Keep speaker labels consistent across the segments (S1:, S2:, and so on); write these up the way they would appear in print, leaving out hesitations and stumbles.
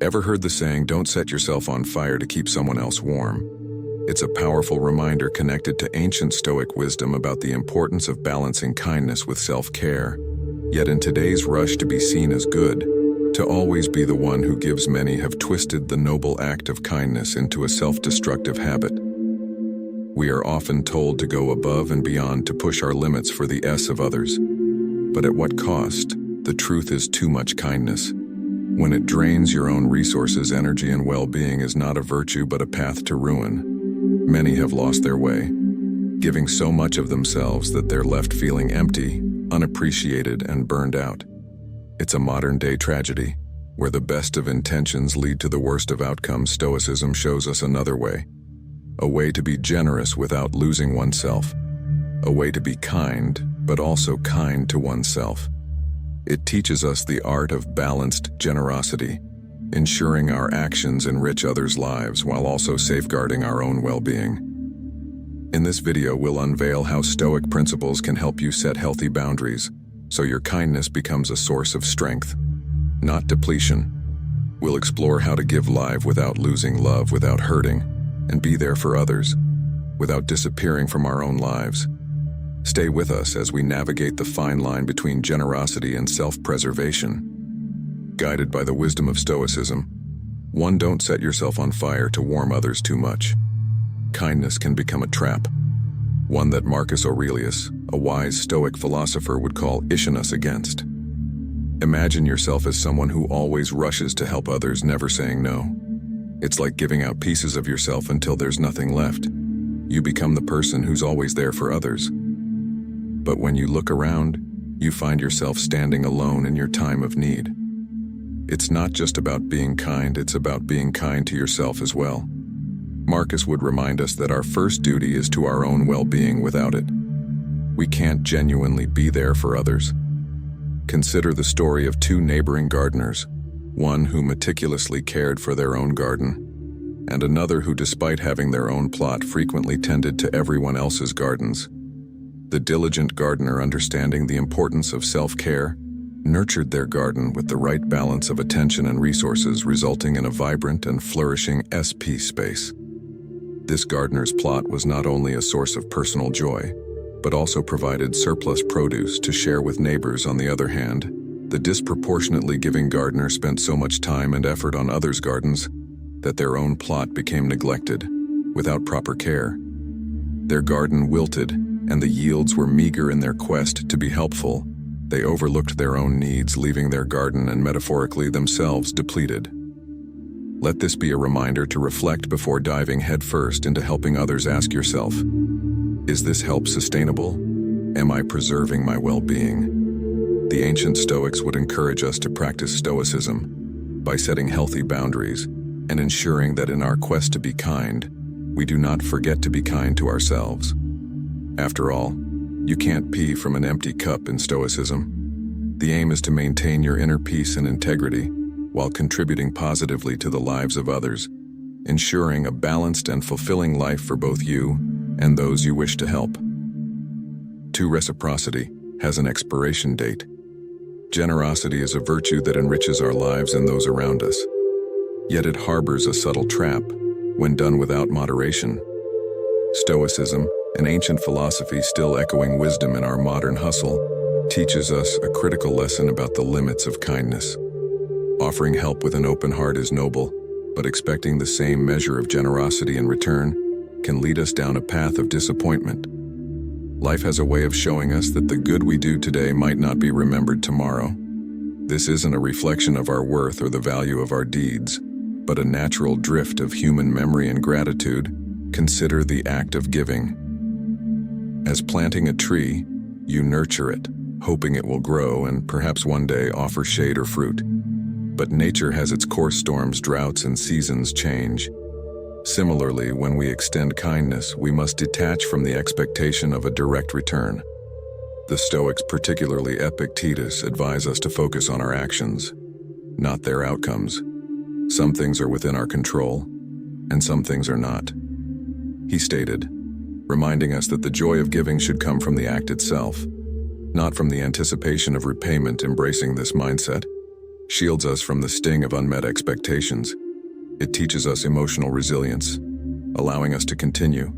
S1: Ever heard the saying, "Don't set yourself on fire to keep someone else warm"? It's a powerful reminder connected to ancient Stoic wisdom about the importance of balancing kindness with self-care. Yet in today's rush to be seen as good, to always be the one who gives, many have twisted the noble act of kindness into a self-destructive habit. We are often told to go above and beyond to push our limits for the S of others. But at what cost? The truth is too much kindness. When it drains your own resources, energy, and well-being is not a virtue but a path to ruin. Many have lost their way, giving so much of themselves that they're left feeling empty, unappreciated, and burned out. It's a modern-day tragedy, where the best of intentions lead to the worst of outcomes. Stoicism shows us another way. A way to be generous without losing oneself. A way to be kind, but also kind to oneself. It teaches us the art of balanced generosity, ensuring our actions enrich others' lives while also safeguarding our own well-being. In this video, we'll unveil how Stoic principles can help you set healthy boundaries, so your kindness becomes a source of strength, not depletion. We'll explore how to give life without losing love, without hurting, and be there for others, without disappearing from our own lives. Stay with us as we navigate the fine line between generosity and self-preservation. Guided by the wisdom of Stoicism, 1. Don't set yourself on fire to warm others too much. Kindness can become a trap, one that Marcus Aurelius, a wise Stoic philosopher, would call ishing us against. Imagine yourself as someone who always rushes to help others, never saying no. It's like giving out pieces of yourself until there's nothing left. You become the person who's always there for others. But when you look around, you find yourself standing alone in your time of need. It's not just about being kind, it's about being kind to yourself as well. Marcus would remind us that our first duty is to our own well-being. Without it, we can't genuinely be there for others. Consider the story of 2 neighboring gardeners, one who meticulously cared for their own garden, and another who, despite having their own plot, frequently tended to everyone else's gardens. The diligent gardener, understanding the importance of self-care, nurtured their garden with the right balance of attention and resources, resulting in a vibrant and flourishing SP space. This gardener's plot was not only a source of personal joy, but also provided surplus produce to share with neighbors. On the other hand, the disproportionately giving gardener spent so much time and effort on others' gardens that their own plot became neglected, without proper care. Their garden wilted, and the yields were meager. In their quest to be helpful, they overlooked their own needs, leaving their garden and metaphorically themselves depleted. Let this be a reminder to reflect before diving headfirst into helping others. Ask yourself, is this help sustainable? Am I preserving my well-being? The ancient Stoics would encourage us to practice Stoicism by setting healthy boundaries and ensuring that in our quest to be kind, we do not forget to be kind to ourselves. After all, you can't pee from an empty cup in Stoicism. The aim is to maintain your inner peace and integrity while contributing positively to the lives of others, ensuring a balanced and fulfilling life for both you and those you wish to help. 2. Reciprocity has an expiration date. Generosity is a virtue that enriches our lives and those around us. Yet it harbors a subtle trap when done without moderation. Stoicism, an ancient philosophy still echoing wisdom in our modern hustle, teaches us a critical lesson about the limits of kindness. Offering help with an open heart is noble, but expecting the same measure of generosity in return can lead us down a path of disappointment. Life has a way of showing us that the good we do today might not be remembered tomorrow. This isn't a reflection of our worth or the value of our deeds, but a natural drift of human memory and gratitude. Consider the act of giving. As planting a tree, you nurture it, hoping it will grow and perhaps one day offer shade or fruit. But nature has its course: storms, droughts, and seasons change. Similarly, when we extend kindness, we must detach from the expectation of a direct return. The Stoics, particularly Epictetus, advise us to focus on our actions, not their outcomes. Some things are within our control, and some things are not. He stated, reminding us that the joy of giving should come from the act itself, not from the anticipation of repayment. Embracing this mindset, shields us from the sting of unmet expectations. It teaches us emotional resilience, allowing us to continue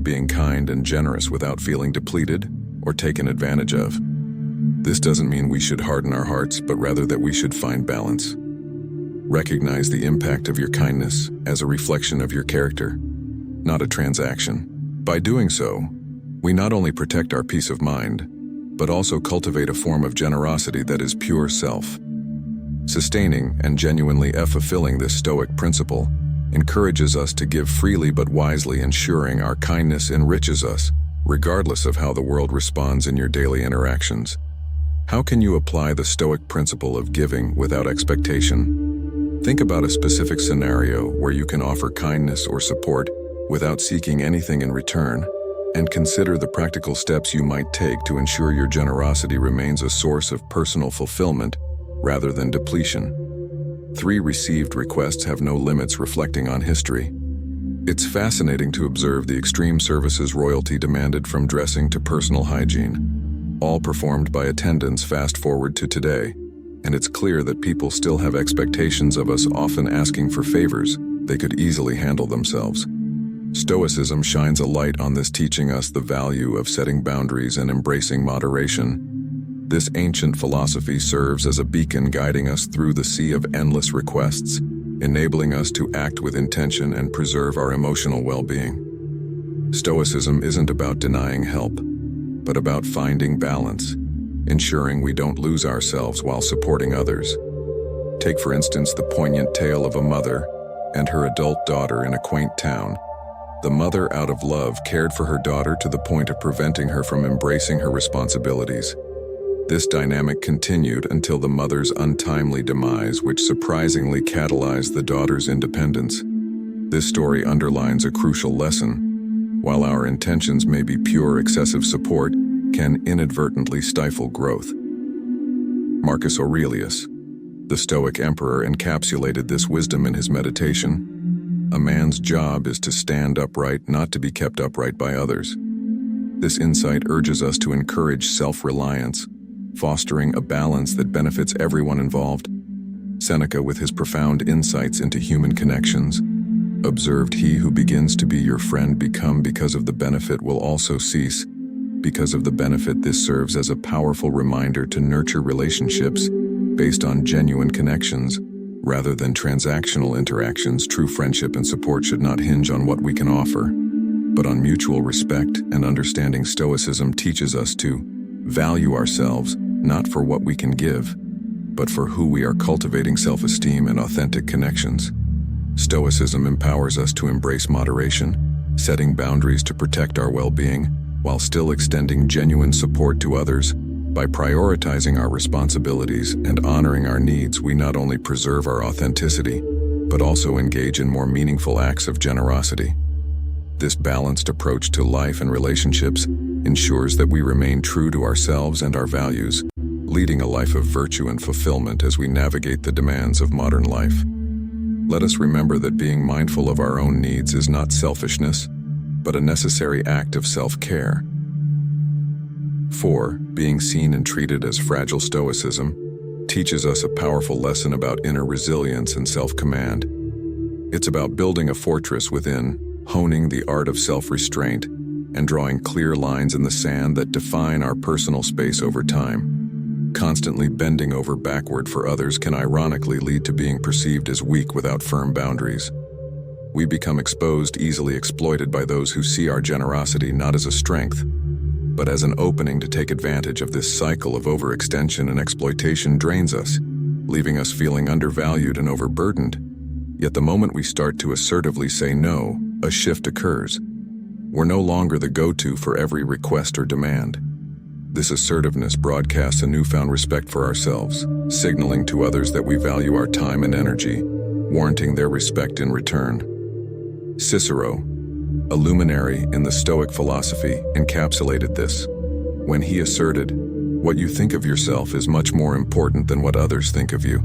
S1: being kind and generous without feeling depleted or taken advantage of. This doesn't mean we should harden our hearts, but rather that we should find balance. Recognize the impact of your kindness as a reflection of your character, not a transaction. By doing so, we not only protect our peace of mind, but also cultivate a form of generosity that is pure self. Sustaining and genuinely fulfilling this Stoic principle encourages us to give freely but wisely, ensuring our kindness enriches us, regardless of how the world responds in your daily interactions. How can you apply the Stoic principle of giving without expectation? Think about a specific scenario where you can offer kindness or support without seeking anything in return, and consider the practical steps you might take to ensure your generosity remains a source of personal fulfillment rather than depletion. 3 received requests have no limits, reflecting on history. It's fascinating to observe the extreme services royalty demanded, from dressing to personal hygiene, all performed by attendants. Fast forward to today, and it's clear that people still have expectations of us, often asking for favors they could easily handle themselves. Stoicism shines a light on this, teaching us the value of setting boundaries and embracing moderation. This ancient philosophy serves as a beacon, guiding us through the sea of endless requests, enabling us to act with intention and preserve our emotional well-being. Stoicism isn't about denying help, but about finding balance, ensuring we don't lose ourselves while supporting others. Take, for instance, the poignant tale of a mother and her adult daughter in a quaint town. The mother, out of love, cared for her daughter to the point of preventing her from embracing her responsibilities. This dynamic continued until the mother's untimely demise, which surprisingly catalyzed the daughter's independence. This story underlines a crucial lesson. While our intentions may be pure, excessive support can inadvertently stifle growth. Marcus Aurelius, the Stoic emperor, encapsulated this wisdom in his meditation. A man's job is to stand upright, not to be kept upright by others. This insight urges us to encourage self-reliance, fostering a balance that benefits everyone involved. Seneca, with his profound insights into human connections, observed, "He who begins to be your friend because of the benefit will also cease because of the benefit." This serves as a powerful reminder to nurture relationships based on genuine connections rather than transactional interactions. True friendship and support should not hinge on what we can offer, but on mutual respect and understanding. Stoicism teaches us to value ourselves not for what we can give, but for who we are, cultivating self-esteem and authentic connections. Stoicism empowers us to embrace moderation, setting boundaries to protect our well-being, while still extending genuine support to others. By prioritizing our responsibilities and honoring our needs, we not only preserve our authenticity, but also engage in more meaningful acts of generosity. This balanced approach to life and relationships ensures that we remain true to ourselves and our values, leading a life of virtue and fulfillment as we navigate the demands of modern life. Let us remember that being mindful of our own needs is not selfishness, but a necessary act of self-care. 4. Being seen and treated as fragile. Stoicism teaches us a powerful lesson about inner resilience and self-command. It's about building a fortress within, honing the art of self-restraint, and drawing clear lines in the sand that define our personal space over time. Constantly bending over backward for others can ironically lead to being perceived as weak without firm boundaries. We become exposed, easily exploited by those who see our generosity not as a strength, but as an opening to take advantage of. This cycle of overextension and exploitation drains us, leaving us feeling undervalued and overburdened. Yet the moment we start to assertively say no, a shift occurs. We're no longer the go-to for every request or demand. This assertiveness broadcasts a newfound respect for ourselves, signaling to others that we value our time and energy, warranting their respect in return. Cicero, a luminary in the Stoic philosophy, encapsulated this when he asserted, "What you think of yourself is much more important than what others think of you."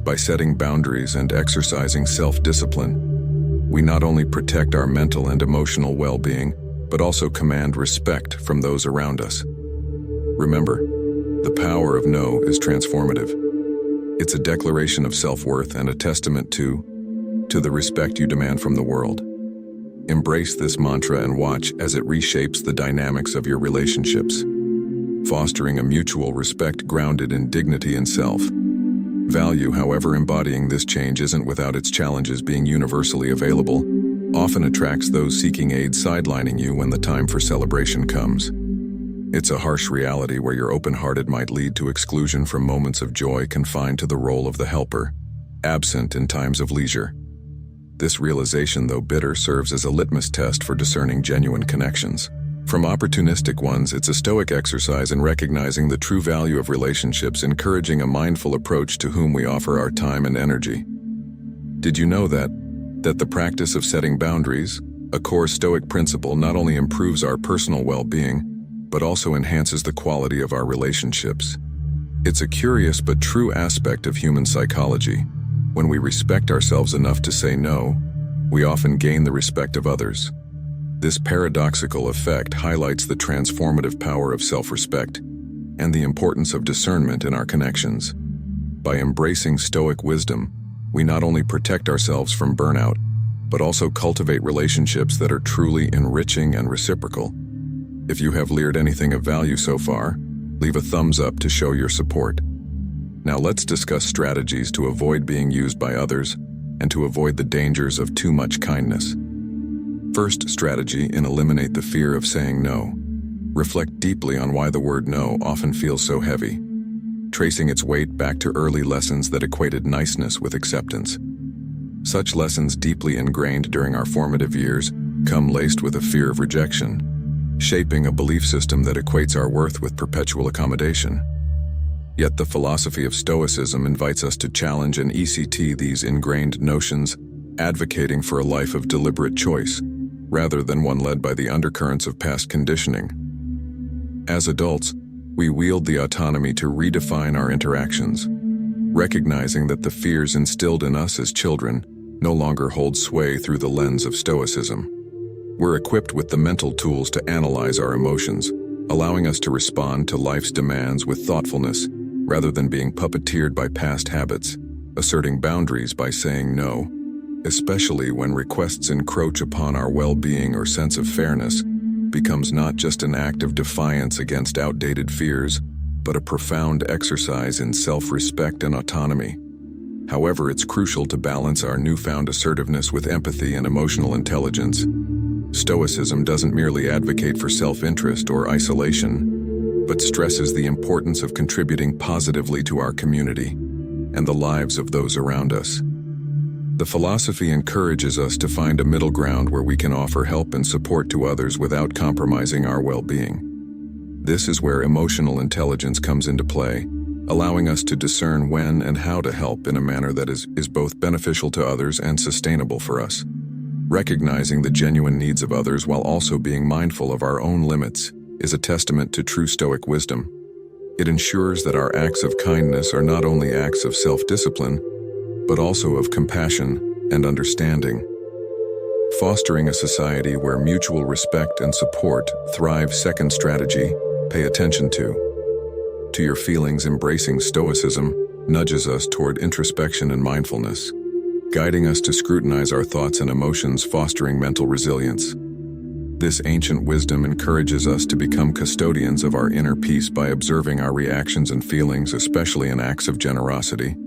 S1: By setting boundaries and exercising self-discipline, we not only protect our mental and emotional well-being, but also command respect from those around us. Remember, the power of no is transformative. It's a declaration of self-worth and a testament to the respect you demand from the world. Embrace this mantra and watch as it reshapes the dynamics of your relationships, fostering a mutual respect grounded in dignity and self-value. However, embodying this change isn't without its challenges. Being universally available often attracts those seeking aid, sidelining you when the time for celebration comes. It's a harsh reality where your open-hearted might lead to exclusion from moments of joy, confined to the role of the helper, absent in times of leisure. This realization, though bitter, serves as a litmus test for discerning genuine connections from opportunistic ones. It's a Stoic exercise in recognizing the true value of relationships, encouraging a mindful approach to whom we offer our time and energy. Did you know that the practice of setting boundaries, a core Stoic principle, not only improves our personal well-being, but also enhances the quality of our relationships? It's a curious but true aspect of human psychology. When we respect ourselves enough to say no, we often gain the respect of others. This paradoxical effect highlights the transformative power of self-respect and the importance of discernment in our connections. By embracing Stoic wisdom, we not only protect ourselves from burnout, but also cultivate relationships that are truly enriching and reciprocal. If you have learned anything of value so far, leave a thumbs up to show your support. Now let's discuss strategies to avoid being used by others and to avoid the dangers of too much kindness. First strategy: eliminate the fear of saying no. Reflect deeply on why the word no often feels so heavy, tracing its weight back to early lessons that equated niceness with acceptance. Such lessons, deeply ingrained during our formative years, come laced with a fear of rejection, shaping a belief system that equates our worth with perpetual accommodation. Yet the philosophy of Stoicism invites us to challenge and ECT these ingrained notions, advocating for a life of deliberate choice, rather than one led by the undercurrents of past conditioning. As adults, we wield the autonomy to redefine our interactions, recognizing that the fears instilled in us as children no longer hold sway through the lens of Stoicism. We're equipped with the mental tools to analyze our emotions, allowing us to respond to life's demands with thoughtfulness, rather than being puppeteered by past habits, asserting boundaries by saying no, especially when requests encroach upon our well-being or sense of fairness, becomes not just an act of defiance against outdated fears, but a profound exercise in self-respect and autonomy. However, it's crucial to balance our newfound assertiveness with empathy and emotional intelligence. Stoicism doesn't merely advocate for self-interest or isolation, but stresses the importance of contributing positively to our community and the lives of those around us. The philosophy encourages us to find a middle ground where we can offer help and support to others without compromising our well-being. This is where emotional intelligence comes into play, allowing us to discern when and how to help in a manner that is both beneficial to others and sustainable for us. Recognizing the genuine needs of others while also being mindful of our own limits is a testament to true Stoic wisdom. It ensures that our acts of kindness are not only acts of self-discipline, but also of compassion and understanding. Fostering a society where mutual respect and support thrive. Second strategy: pay attention to your feelings. Embracing Stoicism nudges us toward introspection and mindfulness, guiding us to scrutinize our thoughts and emotions, fostering mental resilience. This ancient wisdom encourages us to become custodians of our inner peace by observing our reactions and feelings, especially in acts of generosity.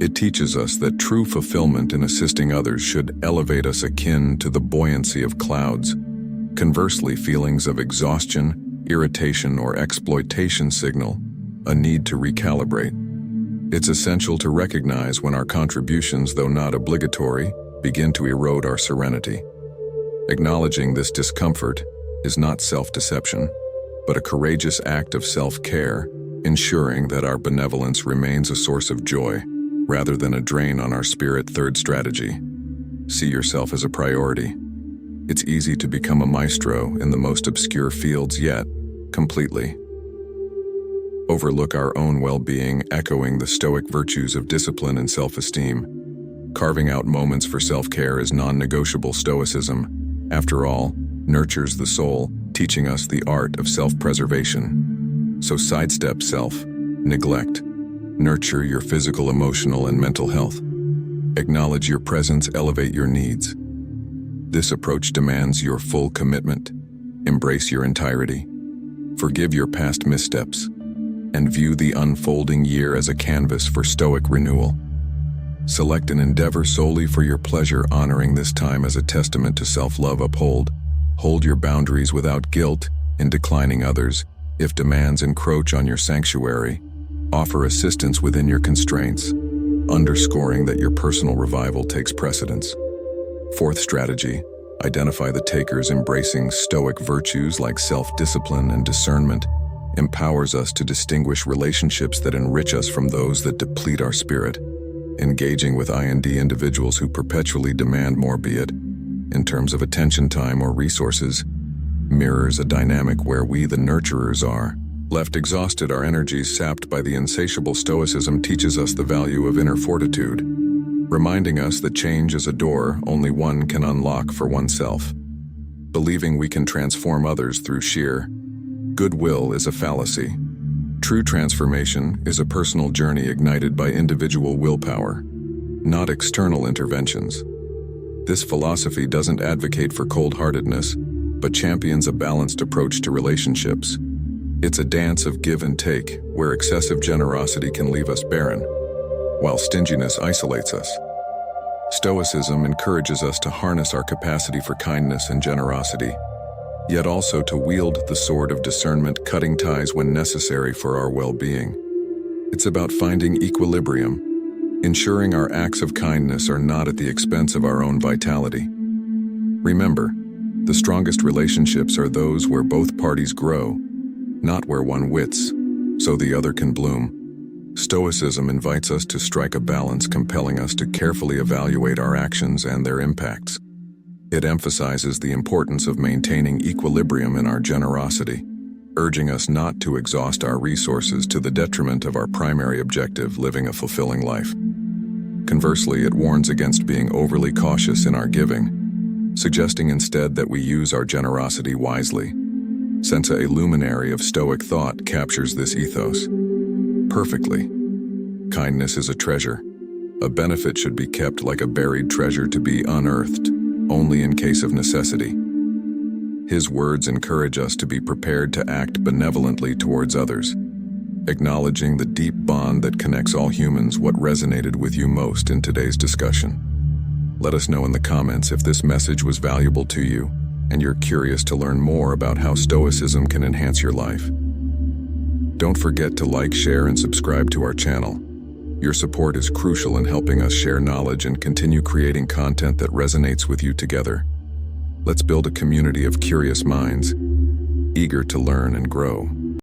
S1: It teaches us that true fulfillment in assisting others should elevate us akin to the buoyancy of clouds. Conversely, feelings of exhaustion, irritation, or exploitation signal a need to recalibrate. It's essential to recognize when our contributions, though not obligatory, begin to erode our serenity. Acknowledging this discomfort is not self-deception, but a courageous act of self-care, ensuring that our benevolence remains a source of joy rather than a drain on our spirit. Third strategy: see yourself as a priority. It's easy to become a maestro in the most obscure fields, yet completely overlook our own well-being, echoing the Stoic virtues of discipline and self-esteem. Carving out moments for self-care is non-negotiable. Stoicism, after all, nurtures the soul, teaching us the art of self-preservation. So sidestep self-neglect. Nurture your physical, emotional, and mental health. Acknowledge your presence, elevate your needs. This approach demands your full commitment. Embrace your entirety. Forgive your past missteps, and view the unfolding year as a canvas for Stoic renewal. Select an endeavor solely for your pleasure, honoring this time as a testament to self-love. Hold your boundaries without guilt in declining others. If demands encroach on your sanctuary, offer assistance within your constraints, underscoring that your personal revival takes precedence. Fourth strategy, identify the takers. Embracing Stoic virtues like self-discipline and discernment empowers us to distinguish relationships that enrich us from those that deplete our spirit. Engaging with individuals who perpetually demand more, be it in terms of attention, time, or resources, mirrors a dynamic where we, the nurturers, are left exhausted, our energies sapped by the insatiable. Stoicism teaches us the value of inner fortitude, reminding us that change is a door only one can unlock for oneself. Believing we can transform others through sheer goodwill is a fallacy. True transformation is a personal journey ignited by individual willpower, not external interventions. This philosophy doesn't advocate for cold-heartedness, but champions a balanced approach to relationships. It's a dance of give and take, where excessive generosity can leave us barren, while stinginess isolates us. Stoicism encourages us to harness our capacity for kindness and generosity, yet also to wield the sword of discernment, cutting ties when necessary for our well-being. It's about finding equilibrium, ensuring our acts of kindness are not at the expense of our own vitality. Remember, the strongest relationships are those where both parties grow, not where one wits, so the other can bloom. Stoicism invites us to strike a balance, compelling us to carefully evaluate our actions and their impacts. It emphasizes the importance of maintaining equilibrium in our generosity, urging us not to exhaust our resources to the detriment of our primary objective, living a fulfilling life. Conversely, it warns against being overly cautious in our giving, suggesting instead that we use our generosity wisely. Sensa, a luminary of Stoic thought, captures this ethos perfectly. Kindness is a treasure. A benefit should be kept like a buried treasure, to be unearthed only in case of necessity. His words encourage us to be prepared to act benevolently towards others, acknowledging the deep bond that connects all humans. What resonated with you most in today's discussion? Let us know in the comments if this message was valuable to you and you're curious to learn more about how Stoicism can enhance your life. Don't forget to like, share, and subscribe to our channel. Your support is crucial in helping us share knowledge and continue creating content that resonates with you. Together, let's build a community of curious minds, eager to learn and grow.